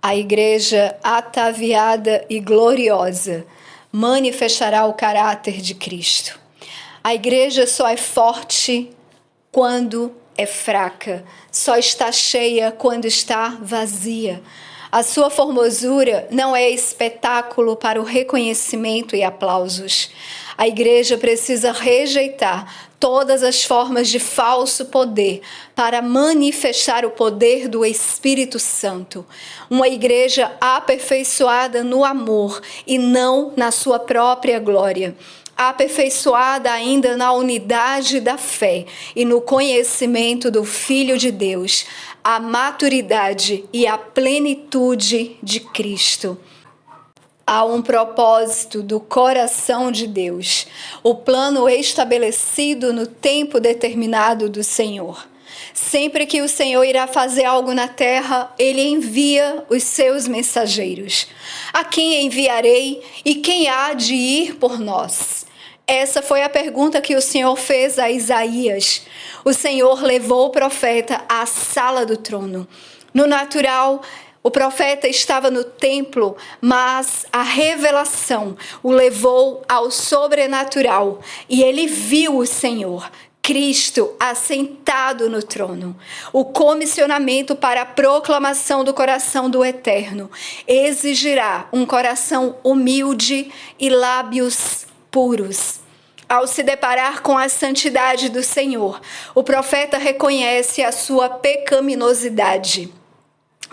A igreja ataviada e gloriosa manifestará o caráter de Cristo. A igreja só é forte quando é fraca, só está cheia quando está vazia. A sua formosura não é espetáculo para o reconhecimento e aplausos. A igreja precisa rejeitar todas as formas de falso poder para manifestar o poder do Espírito Santo. Uma igreja aperfeiçoada no amor e não na sua própria glória. Aperfeiçoada ainda na unidade da fé e no conhecimento do Filho de Deus, a maturidade e a plenitude de Cristo. Há um propósito do coração de Deus, o plano estabelecido no tempo determinado do Senhor. Sempre que o Senhor irá fazer algo na terra, Ele envia os seus mensageiros. A quem enviarei e quem há de ir por nós? Essa foi a pergunta que o Senhor fez a Isaías. O Senhor levou o profeta à sala do trono. No natural, o profeta estava no templo, mas a revelação o levou ao sobrenatural e ele viu o Senhor, Cristo, assentado no trono. O comissionamento para a proclamação do coração do Eterno exigirá um coração humilde e lábios puros. Ao se deparar com a santidade do Senhor, o profeta reconhece a sua pecaminosidade.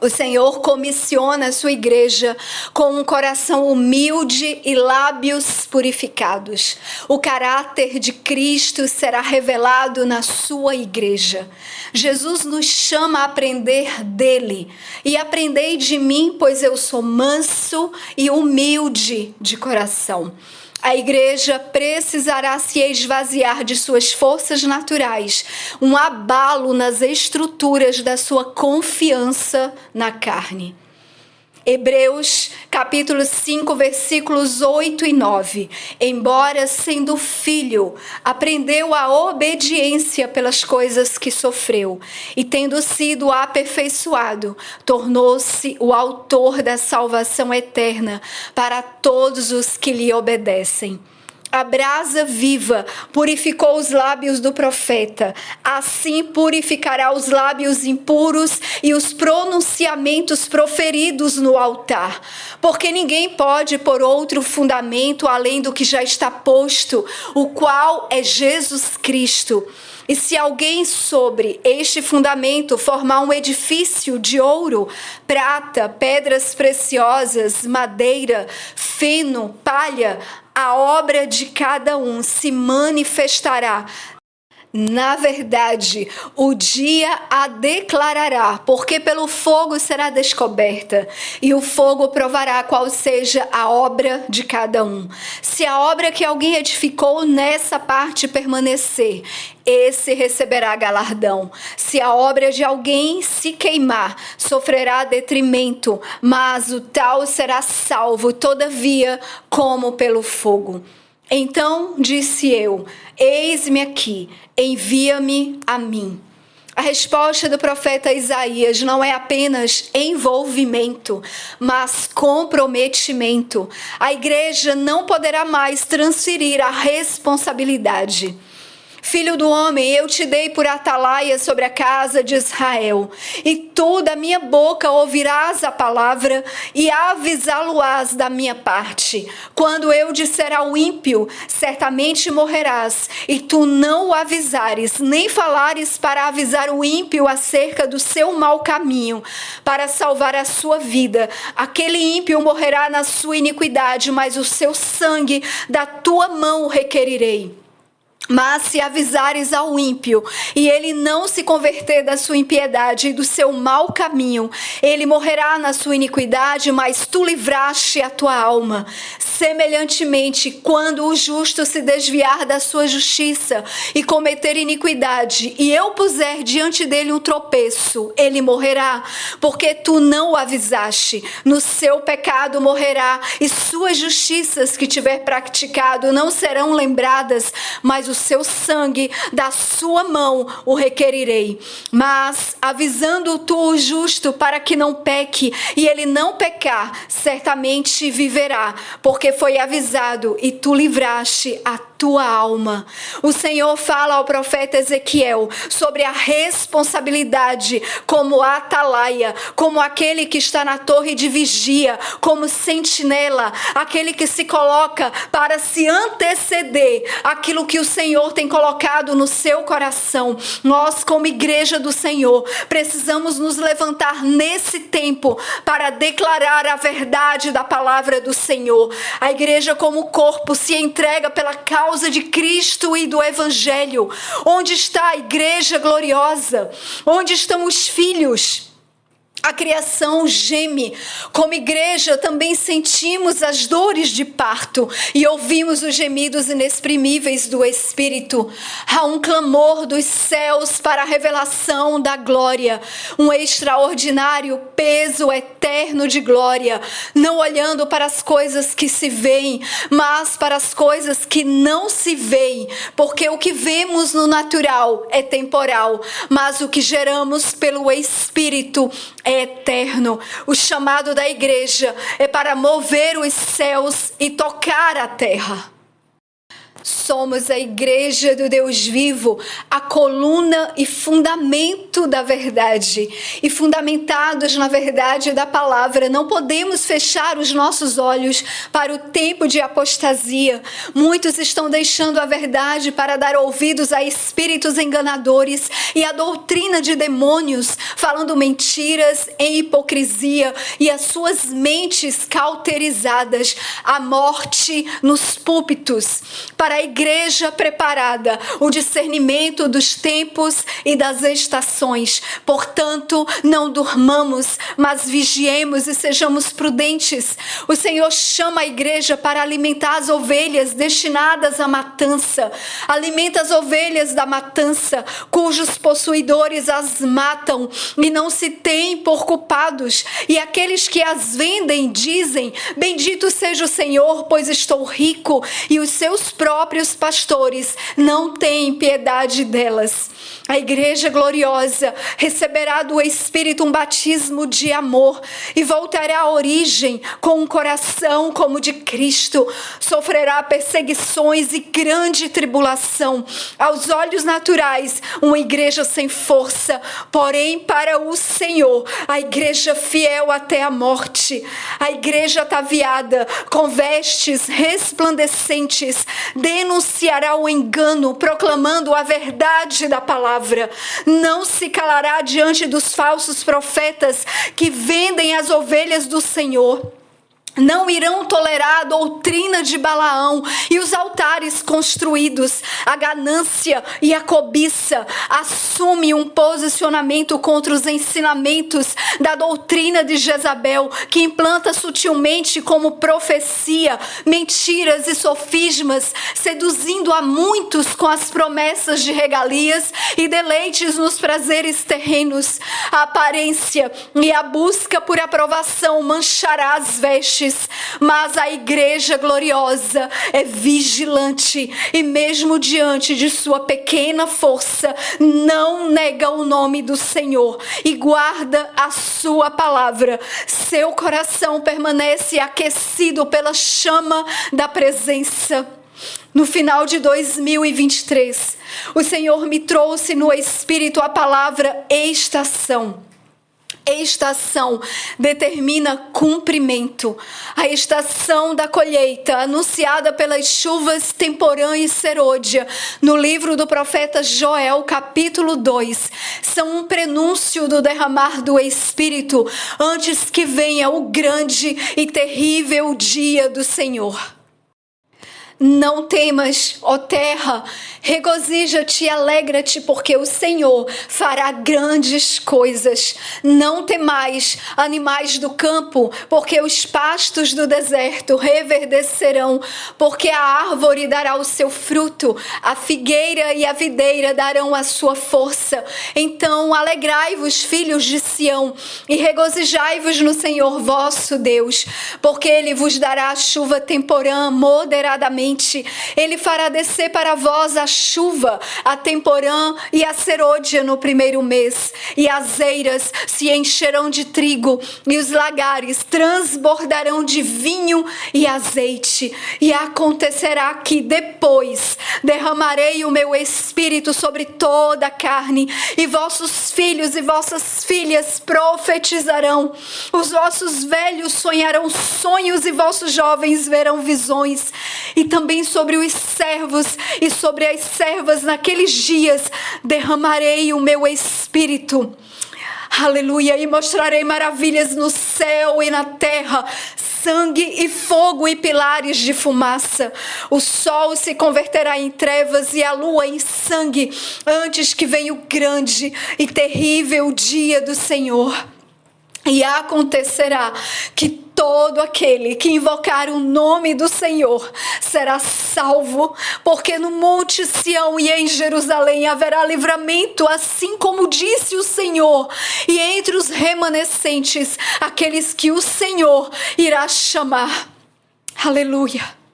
O Senhor comissiona a sua igreja com um coração humilde e lábios purificados. O caráter de Cristo será revelado na sua igreja. Jesus nos chama a aprender dele. E aprendei de mim, pois eu sou manso e humilde de coração. A igreja precisará se esvaziar de suas forças naturais, um abalo nas estruturas da sua confiança na carne. Hebreus, capítulo 5, versículos 8 e 9. Embora sendo filho, aprendeu a obediência pelas coisas que sofreu, e tendo sido aperfeiçoado, tornou-se o autor da salvação eterna para todos os que lhe obedecem. A brasa viva purificou os lábios do profeta, assim purificará os lábios impuros e os pronunciamentos proferidos no altar. Porque ninguém pode pôr outro fundamento além do que já está posto, o qual é Jesus Cristo. E se alguém sobre este fundamento formar um edifício de ouro, prata, pedras preciosas, madeira, feno, palha, a obra de cada um se manifestará. Na verdade, o dia a declarará, porque pelo fogo será descoberta, e o fogo provará qual seja a obra de cada um. Se a obra que alguém edificou nessa parte permanecer, esse receberá galardão. Se a obra de alguém se queimar, sofrerá detrimento, mas o tal será salvo, todavia, como pelo fogo. Então disse eu: eis-me aqui, envia-me a mim. A resposta do profeta Isaías não é apenas envolvimento, mas comprometimento. A igreja não poderá mais transferir a responsabilidade. Filho do homem, eu te dei por atalaia sobre a casa de Israel, e tu da minha boca ouvirás a palavra e avisá-lo-ás da minha parte. Quando eu disser ao ímpio, certamente morrerás, e tu não o avisares, nem falares para avisar o ímpio acerca do seu mau caminho, para salvar a sua vida. Aquele ímpio morrerá na sua iniquidade, mas o seu sangue da tua mão requerirei. Mas se avisares ao ímpio, e ele não se converter da sua impiedade e do seu mau caminho, ele morrerá na sua iniquidade, mas tu livraste a tua alma. Semelhantemente, quando o justo se desviar da sua justiça e cometer iniquidade, e eu puser diante dele um tropeço, ele morrerá, porque tu não o avisaste. No seu pecado morrerá, e suas justiças que tiver praticado não serão lembradas, mas o seu sangue, da sua mão o requerirei. Mas avisando tu o justo para que não peque, e ele não pecar, certamente viverá, porque foi avisado e tu livraste a tua alma. O Senhor fala ao profeta Ezequiel sobre a responsabilidade como atalaia, como aquele que está na torre de vigia, como sentinela, aquele que se coloca para se anteceder aquilo que o Senhor tem colocado no seu coração. Nós, como igreja do Senhor, precisamos nos levantar nesse tempo para declarar a verdade da palavra do Senhor. A igreja como corpo se entrega pela causa de Cristo e do Evangelho. Onde está a igreja gloriosa? Onde estão os filhos? A criação geme. Como igreja também sentimos as dores de parto e ouvimos os gemidos inexprimíveis do Espírito. Há um clamor dos céus para a revelação da glória, um extraordinário peso eterno de glória, não olhando para as coisas que se veem, mas para as coisas que não se veem, porque o que vemos no natural é temporal, mas o que geramos pelo Espírito é eterno. O chamado da igreja é para mover os céus e tocar a terra. Somos a igreja do Deus vivo, a coluna e fundamento da verdade. E fundamentados na verdade da palavra, não podemos fechar os nossos olhos para o tempo de apostasia. Muitos estão deixando a verdade para dar ouvidos a espíritos enganadores e a doutrina de demônios, falando mentiras em hipocrisia e as suas mentes cauterizadas. A morte nos púlpitos. Para a igreja preparada, o discernimento dos tempos e das estações. Portanto, não durmamos, mas vigiemos e sejamos prudentes. O Senhor chama a igreja para alimentar as ovelhas destinadas à matança. Alimenta as ovelhas da matança, cujos possuidores as matam e não se têm por culpados. E aqueles que as vendem dizem: bendito seja o Senhor, pois estou rico, e os seus próprios pastores não têm piedade delas. A igreja gloriosa receberá do Espírito um batismo de amor e voltará à origem com um coração como o de Cristo. Sofrerá perseguições e grande tribulação. Aos olhos naturais, uma igreja sem força, porém para o Senhor, a igreja fiel até a morte. A igreja ataviada, com vestes resplandecentes, denunciará o engano, proclamando a verdade da palavra. Não se calará diante dos falsos profetas que vendem as ovelhas do Senhor. Não irão tolerar a doutrina de Balaão e os altares construídos. A ganância e a cobiça assumem um posicionamento contra os ensinamentos da doutrina de Jezabel, que implanta sutilmente como profecia, mentiras e sofismas, seduzindo a muitos com as promessas de regalias e deleites nos prazeres terrenos. A aparência e a busca por aprovação manchará as vestes, mas a igreja gloriosa é vigilante e mesmo diante de sua pequena força não nega o nome do Senhor e guarda a sua palavra. Seu coração permanece aquecido pela chama da presença. No final de 2023, o Senhor me trouxe no Espírito a palavra estação. Estação determina cumprimento. A estação da colheita, anunciada pelas chuvas temporã e serôdia, no livro do profeta Joel, capítulo 2, são um prenúncio do derramar do Espírito, antes que venha o grande e terrível dia do Senhor. Não temas, ó terra, regozija-te e alegra-te, porque o Senhor fará grandes coisas. Não temais, animais do campo, porque os pastos do deserto reverdecerão, porque a árvore dará o seu fruto, a figueira e a videira darão a sua força. Então alegrai-vos, filhos de Sião, e regozijai-vos no Senhor vosso Deus, porque Ele vos dará a chuva temporã moderadamente poderosamente. Ele fará descer para vós a chuva, a temporã e a serôdia no primeiro mês. E as eiras se encherão de trigo, e os lagares transbordarão de vinho e azeite. E acontecerá que depois derramarei o meu espírito sobre toda a carne, e vossos filhos e vossas filhas profetizarão. Os vossos velhos sonharão sonhos e vossos jovens verão visões. E também sobre os servos e sobre as servas naqueles dias derramarei o meu espírito. Aleluia! E mostrarei maravilhas no céu e na terra, sangue e fogo e pilares de fumaça. O sol se converterá em trevas e a lua em sangue, antes que venha o grande e terrível dia do Senhor. E acontecerá que todo aquele que invocar o nome do Senhor será salvo, porque no monte Sião e em Jerusalém haverá livramento, assim como disse o Senhor, e entre os remanescentes, aqueles que o Senhor irá chamar. Aleluia!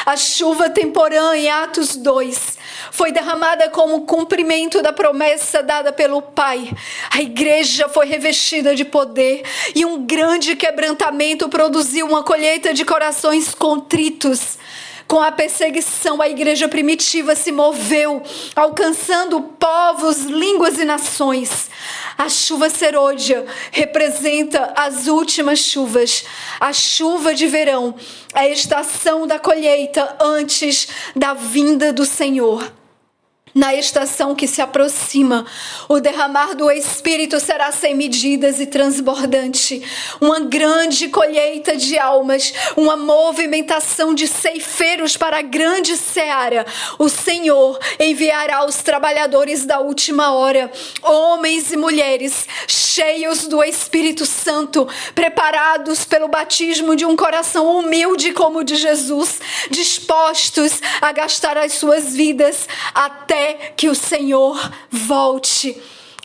A chuva temporã em Atos 2 foi derramada como cumprimento da promessa dada pelo Pai. A igreja foi revestida de poder e um grande quebrantamento produziu uma colheita de corações contritos. Com a perseguição, a igreja primitiva se moveu, alcançando povos, línguas e nações. A chuva serôdia representa as últimas chuvas. A chuva de verão, a estação da colheita antes da vinda do Senhor. Na estação que se aproxima, o derramar do Espírito será sem medidas e transbordante. Uma grande colheita de almas, uma movimentação de ceifeiros para a grande seara. O Senhor enviará os trabalhadores da última hora, homens e mulheres, cheios do Espírito Santo, preparados pelo batismo de um coração humilde como o de Jesus, dispostos a gastar as suas vidas até que o Senhor volte.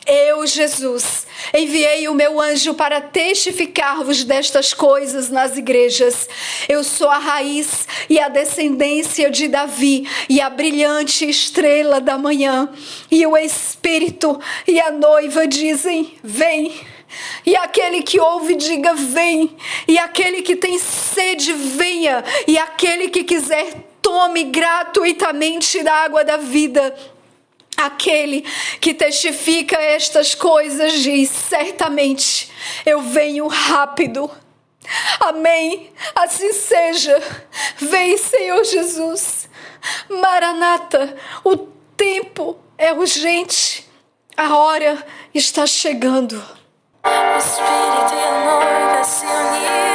Eu, Jesus, enviei o meu anjo para testificar-vos destas coisas nas igrejas. Eu sou a raiz e a descendência de Davi e a brilhante estrela da manhã. E o Espírito e a noiva dizem: vem. E aquele que ouve, diga: vem. E aquele que tem sede, venha. E aquele que quiser, tome gratuitamente da água da vida. Aquele que testifica estas coisas diz: certamente eu venho rápido. Amém. Assim seja. Vem, Senhor Jesus. Maranata, o tempo é urgente. A hora está chegando. O Espírito e a noiva se uniram.